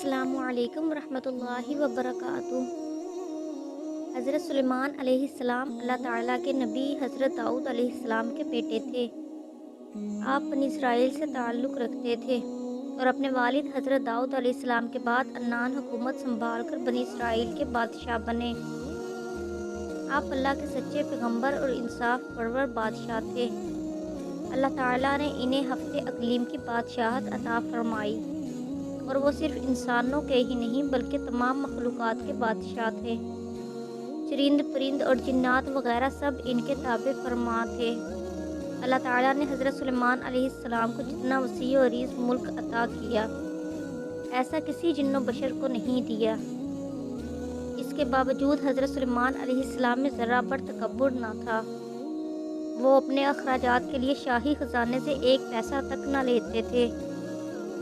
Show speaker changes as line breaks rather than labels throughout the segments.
السلام علیکم ورحمۃ اللہ وبرکاتہ۔ حضرت سلیمان علیہ السلام اللہ تعالیٰ کے نبی حضرت داؤد علیہ السلام کے بیٹے تھے۔ آپ بنی اسرائیل سے تعلق رکھتے تھے اور اپنے والد حضرت داؤد علیہ السلام کے بعد عنان حکومت سنبھال کر بنی اسرائیل کے بادشاہ بنے۔ آپ اللہ کے سچے پیغمبر اور انصاف پرور بادشاہ تھے۔ اللہ تعالیٰ نے انہیں ہفتے اقلیم کی بادشاہت عطا فرمائی اور وہ صرف انسانوں کے ہی نہیں بلکہ تمام مخلوقات کے بادشاہ تھے۔ چرند پرند اور جنات وغیرہ سب ان کے تابع فرما تھے۔ اللہ تعالیٰ نے حضرت سلیمان علیہ السلام کو جتنا وسیع و عریض ملک عطا کیا، ایسا کسی جن و بشر کو نہیں دیا۔ اس کے باوجود حضرت سلیمان علیہ السلام میں ذرہ بر تکبر نہ تھا۔ وہ اپنے اخراجات کے لیے شاہی خزانے سے ایک پیسہ تک نہ لیتے تھے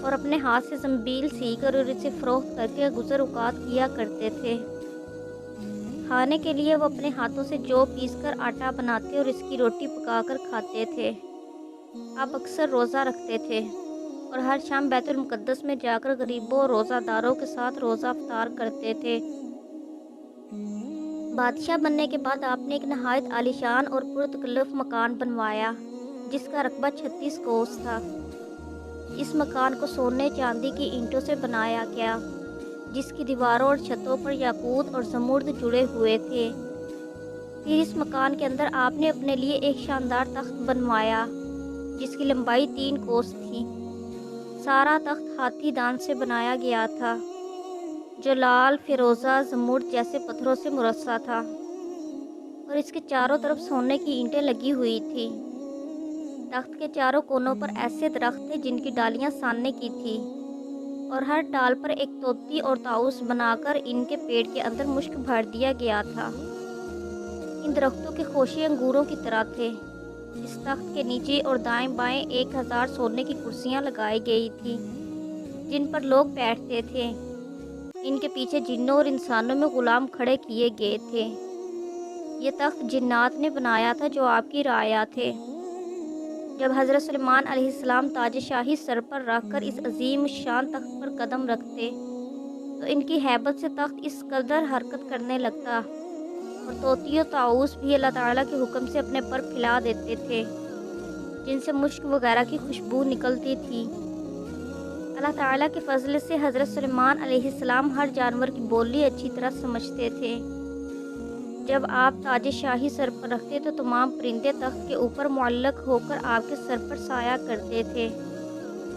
اور اپنے ہاتھ سے زنبیل سی کر اور اسے فروخت کر کے گزر اوقات کیا کرتے تھے۔ کھانے کے لیے وہ اپنے ہاتھوں سے جو پیس کر آٹا بناتے اور اس کی روٹی پکا کر کھاتے تھے۔ آپ اکثر روزہ رکھتے تھے اور ہر شام بیت المقدس میں جا کر غریبوں اور روزہ داروں کے ساتھ روزہ افطار کرتے تھے۔ بادشاہ بننے کے بعد آپ نے ایک نہایت عالیشان اور پرتکلف مکان بنوایا جس کا رقبہ 36 کوس تھا۔ اس مکان کو سونے چاندی کی اینٹوں سے بنایا گیا جس کی دیواروں اور چھتوں پر یاقوت اور زمرد جڑے ہوئے تھے۔ پھر اس مکان کے اندر آپ نے اپنے لیے ایک شاندار تخت بنوایا جس کی لمبائی 3 کوس تھی۔ سارا تخت ہاتھی دان سے بنایا گیا تھا جو لال، فیروزہ، زمرد جیسے پتھروں سے مرصع تھا اور اس کے چاروں طرف سونے کی اینٹیں لگی ہوئی تھیں۔ تخت کے چاروں کونوں پر ایسے درخت تھے جن کی ڈالیاں ساننے کی تھی اور ہر ڈال پر ایک طوطی اور طاؤس بنا کر ان کے پیڑ کے اندر مشک بھر دیا گیا تھا۔ ان درختوں کے خوشے انگوروں کی طرح تھے۔ اس تخت کے نیچے اور دائیں بائیں 1000 سونے کی کرسیاں لگائی گئی تھیں جن پر لوگ بیٹھتے تھے۔ ان کے پیچھے جنوں اور انسانوں میں غلام کھڑے کیے گئے تھے۔ یہ تخت جنات نے بنایا تھا جو آپ کی رعایا تھے۔ جب حضرت سلیمان علیہ السلام تاج شاہی سر پر رکھ کر اس عظیم شان تخت پر قدم رکھتے تو ان کی ہیبت سے تخت اس قدر حرکت کرنے لگتا اور طوطی و طاؤس بھی اللہ تعالیٰ کے حکم سے اپنے پر پھیلا دیتے تھے جن سے مشک وغیرہ کی خوشبو نکلتی تھی۔ اللہ تعالیٰ کے فضل سے حضرت سلیمان علیہ السلام ہر جانور کی بولی اچھی طرح سمجھتے تھے۔ جب آپ تاج شاہی سر پر رکھتے تو تمام پرندے تخت کے اوپر معلق ہو کر آپ کے سر پر سایہ کرتے تھے۔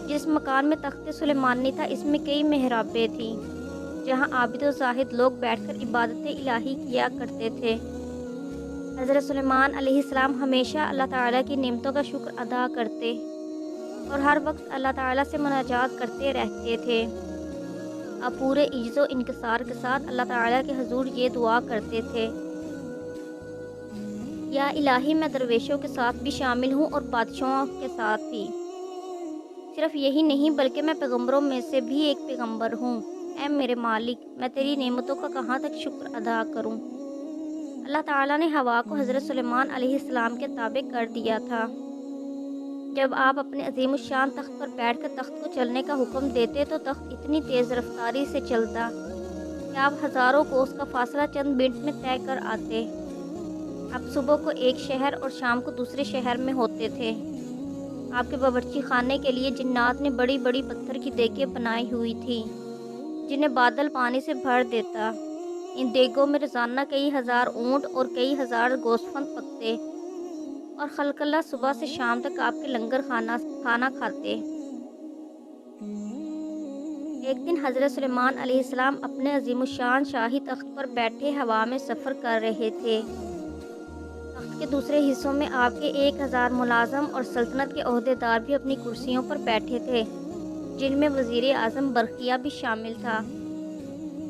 جس مکان میں تخت سلیمانی تھا اس میں کئی محرابیں تھیں جہاں عابد و زاہد لوگ بیٹھ کر عبادت الہی کیا کرتے تھے۔ حضرت سلیمان علیہ السلام ہمیشہ اللہ تعالیٰ کی نعمتوں کا شکر ادا کرتے اور ہر وقت اللہ تعالیٰ سے مناجات کرتے رہتے تھے۔ آپ پورے عجز و انکسار کے ساتھ اللہ تعالیٰ کے حضور یہ دعا کرتے تھے، یا الہی میں درویشوں کے ساتھ بھی شامل ہوں اور بادشاہوں کے ساتھ بھی۔ صرف یہی نہیں بلکہ میں پیغمبروں میں سے بھی ایک پیغمبر ہوں۔ اے میرے مالک، میں تیری نعمتوں کا کہاں تک شکر ادا کروں۔ اللہ تعالیٰ نے ہوا کو حضرت سلیمان علیہ السلام کے تابع کر دیا تھا۔ جب آپ اپنے عظیم الشان تخت پر بیٹھ کر تخت کو چلنے کا حکم دیتے تو تخت اتنی تیز رفتاری سے چلتا کہ آپ ہزاروں کوس کا فاصلہ چند منٹ میں طے کر آتے۔ آپ صبح کو ایک شہر اور شام کو دوسرے شہر میں ہوتے تھے۔ آپ کے باورچی خانے کے لیے جنات نے بڑی بڑی پتھر کی دیگیں بنائی ہوئی تھیں جنہیں بادل پانی سے بھر دیتا۔ ان دیگوں میں روزانہ کئی ہزار اونٹ اور کئی ہزار گوسفند پکتے اور خلق اللہ صبح سے شام تک آپ کے لنگر کھانا کھاتے۔ ایک دن حضرت سلیمان علیہ السلام اپنے عظیم الشان شاہی تخت پر بیٹھے ہوا میں سفر کر رہے تھے۔ تخت کے دوسرے حصوں میں آپ کے 1000 ملازم اور سلطنت کے عہدیدار بھی اپنی کرسیوں پر بیٹھے تھے جن میں وزیر اعظم برقیہ بھی شامل تھا۔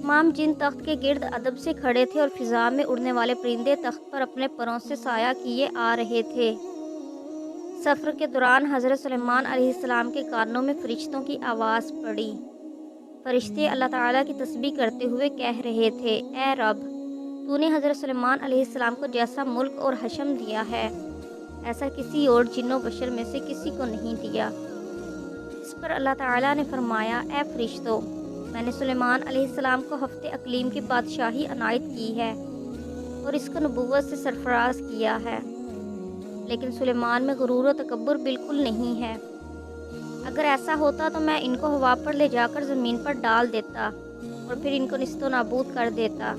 تمام جن تخت کے گرد ادب سے کھڑے تھے اور فضا میں اڑنے والے پرندے تخت پر اپنے پروں سے سایہ کیے آ رہے تھے۔ سفر کے دوران حضرت سلیمان علیہ السلام کے کانوں میں فرشتوں کی آواز پڑی۔ فرشتے اللہ تعالیٰ کی تسبیح کرتے ہوئے کہہ رہے تھے، اے رب، تو نے حضرت سلیمان علیہ السلام کو جیسا ملک اور حشم دیا ہے ایسا کسی اور جن و بشر میں سے کسی کو نہیں دیا۔ اس پر اللہ تعالیٰ نے فرمایا، اے فرشتوں، میں نے سلیمان علیہ السلام کو ہفتے اقلیم کی بادشاہی عنایت کی ہے اور اس کو نبوت سے سرفراز کیا ہے، لیکن سلیمان میں غرور و تکبر بالکل نہیں ہے۔ اگر ایسا ہوتا تو میں ان کو ہوا پر لے جا کر زمین پر ڈال دیتا اور پھر ان کو نیست و نابود کر دیتا۔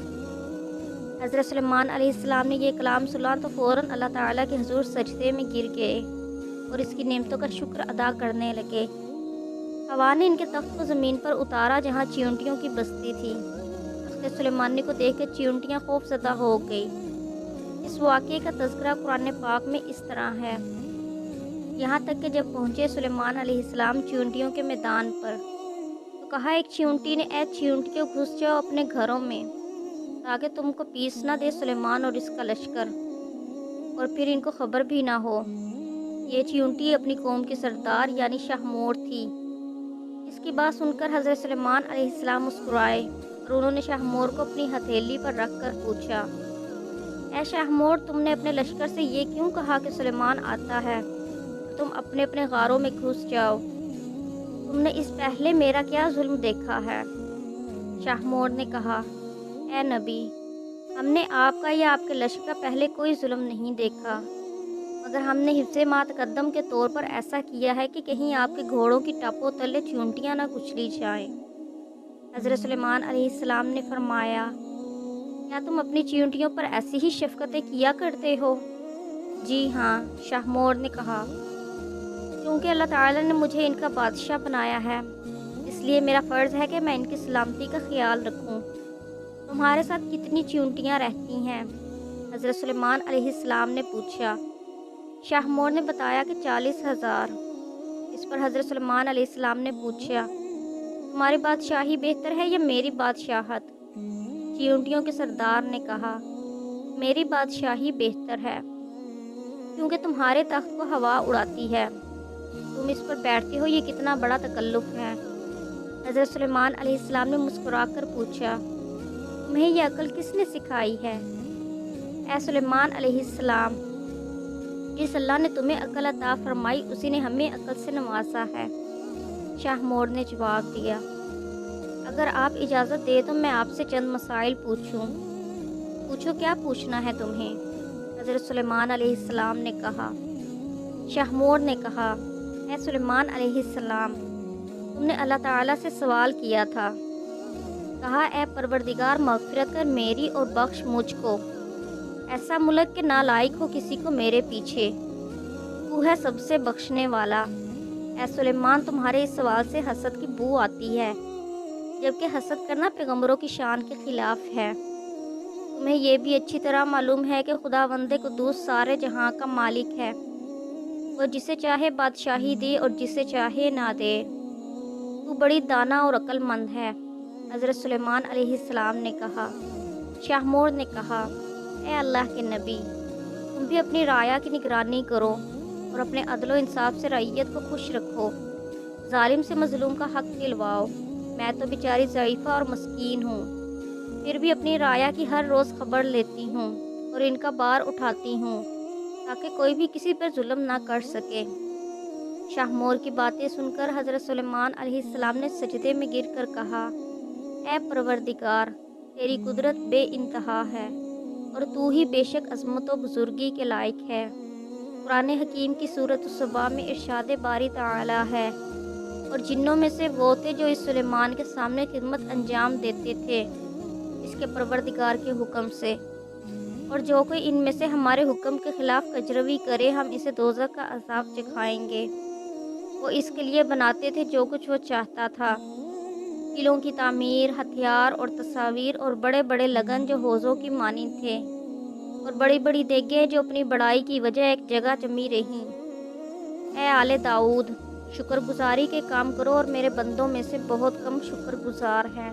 حضرت سلیمان علیہ السلام نے یہ کلام سنا تو فوراً اللہ تعالیٰ کے حضور سجدے میں گر گئے اور اس کی نعمتوں کا شکر ادا کرنے لگے۔ ہوا نے ان کے تخت کو زمین پر اتارا جہاں چیونٹیوں کی بستی تھی۔ تخت سلیمانی کو دیکھ کر چیونٹیاں خوف زدہ ہو گئی۔ اس واقعے کا تذکرہ قرآن پاک میں اس طرح ہے، یہاں تک کہ جب پہنچے سلیمان علیہ السلام چیونٹیوں کے میدان پر تو کہا ایک چیونٹی نے، اے چیونٹیوں گھس جاؤ اپنے گھروں میں تاکہ تم کو پیس نہ دے سلیمان اور اس کا لشکر، اور پھر ان کو خبر بھی نہ ہو۔ یہ چیونٹی اپنی قوم کی سردار یعنی شاہمور تھی۔ اس کی بات سن کر حضرت سلیمان علیہ السلام مسکرائے اور انہوں نے شاہمور کو اپنی ہتھیلی پر رکھ کر پوچھا، اے شاہمور، تم نے اپنے لشکر سے یہ کیوں کہا کہ سلیمان آتا ہے؟ تم اپنے اپنے غاروں میں گھس جاؤ، تم نے اس پہلے میرا کیا ظلم دیکھا ہے؟ شاہمور نے کہا، اے نبی، ہم نے آپ کا یا آپ کے لشکر کا پہلے کوئی ظلم نہیں دیکھا، مگر ہم نے حفظ ما تقدم کے طور پر ایسا کیا ہے کہ کہیں آپ کے گھوڑوں کی ٹپوں تلے چیونٹیاں نہ کچلی جائیں۔ حضرت سلیمان علیہ السلام نے فرمایا، کیا تم اپنی چیونٹیوں پر ایسی ہی شفقتیں کیا کرتے ہو؟ جی ہاں، شاہمور نے کہا، کیونکہ اللہ تعالیٰ نے مجھے ان کا بادشاہ بنایا ہے، اس لیے میرا فرض ہے کہ میں ان کی سلامتی کا خیال رکھوں۔ تمہارے ساتھ کتنی چیونٹیاں رہتی ہیں؟ حضرت سلیمان علیہ السلام نے پوچھا۔ شاہمور نے بتایا کہ 40,000۔ اس پر حضرت سلیمان علیہ السلام نے پوچھا، تمہاری بادشاہی بہتر ہے یا میری بادشاہت؟ چیونٹیوں کے سردار نے کہا، میری بادشاہی بہتر ہے، کیونکہ تمہارے تخت کو ہوا اڑاتی ہے، تم اس پر بیٹھتے ہو، یہ کتنا بڑا تکلف ہے۔ حضرت سلیمان علیہ السلام نے مسکرا کر پوچھا، تمہیں یہ عقل کس نے سکھائی ہے؟ اے سلیمان علیہ السلام، جس اللہ نے تمہیں عقل عطا فرمائی اسی نے ہمیں عقل سے نوازا ہے۔ شاہمور نے جواب دیا، اگر آپ اجازت دیں تو میں آپ سے چند مسائل پوچھوں۔ پوچھو، کیا پوچھنا ہے تمہیں؟ حضرت سلیمان علیہ السلام نے کہا۔ شاہمور نے کہا، اے سلیمان علیہ السلام، تم نے اللہ تعالیٰ سے سوال کیا تھا، کہا اے پروردگار مغفرت کر میری اور بخش مجھ کو، ایسا ملک کہ نالائق ہو کسی کو میرے پیچھے، تو ہے سب سے بخشنے والا۔ اے سلیمان، تمہارے اس سوال سے حسد کی بو آتی ہے، جبکہ حسد کرنا پیغمبروں کی شان کے خلاف ہے۔ تمہیں یہ بھی اچھی طرح معلوم ہے کہ خداوند قدوس سارے جہاں کا مالک ہے، وہ جسے چاہے بادشاہی دے اور جسے چاہے نہ دے۔ تو بڑی دانا اور عقل مند ہے۔ حضرت سلیمان علیہ السلام نے کہا۔ شاہمور نے کہا، اے اللہ کے نبی، تم بھی اپنی رعایا کی نگرانی کرو اور اپنے عدل و انصاف سے رعیت کو خوش رکھو، ظالم سے مظلوم کا حق دلواؤ۔ میں تو بیچاری ضعیفہ اور مسکین ہوں، پھر بھی اپنی رعایا کی ہر روز خبر لیتی ہوں اور ان کا بار اٹھاتی ہوں تاکہ کوئی بھی کسی پر ظلم نہ کر سکے۔ شاہمور کی باتیں سن کر حضرت سلیمان علیہ السلام نے سجدے میں گر کر کہا، اے پروردگار، تیری قدرت بے انتہا ہے اور تو ہی بے شک عظمت و بزرگی کے لائق ہے۔ قرآن حکیم کی سورۃ السبا میں ارشاد باری تعالی ہے، اور جنوں میں سے وہ تھے جو اس سلیمان کے سامنے خدمت انجام دیتے تھے اس کے پروردگار کے حکم سے، اور جو کوئی ان میں سے ہمارے حکم کے خلاف کجروی کرے ہم اسے دوزخ کا عذاب چکھائیں گے۔ وہ اس کے لیے بناتے تھے جو کچھ وہ چاہتا تھا، قلعوں کی تعمیر، ہتھیار اور تصاویر، اور بڑے بڑے لگن جو حوضوں کی مانند تھے، اور بڑی بڑی دیگیں جو اپنی بڑائی کی وجہ ایک جگہ جمی رہیں۔ اے آل داؤد، شکر گزاری کے کام کرو اور میرے بندوں میں سے بہت کم شکر گزار ہیں۔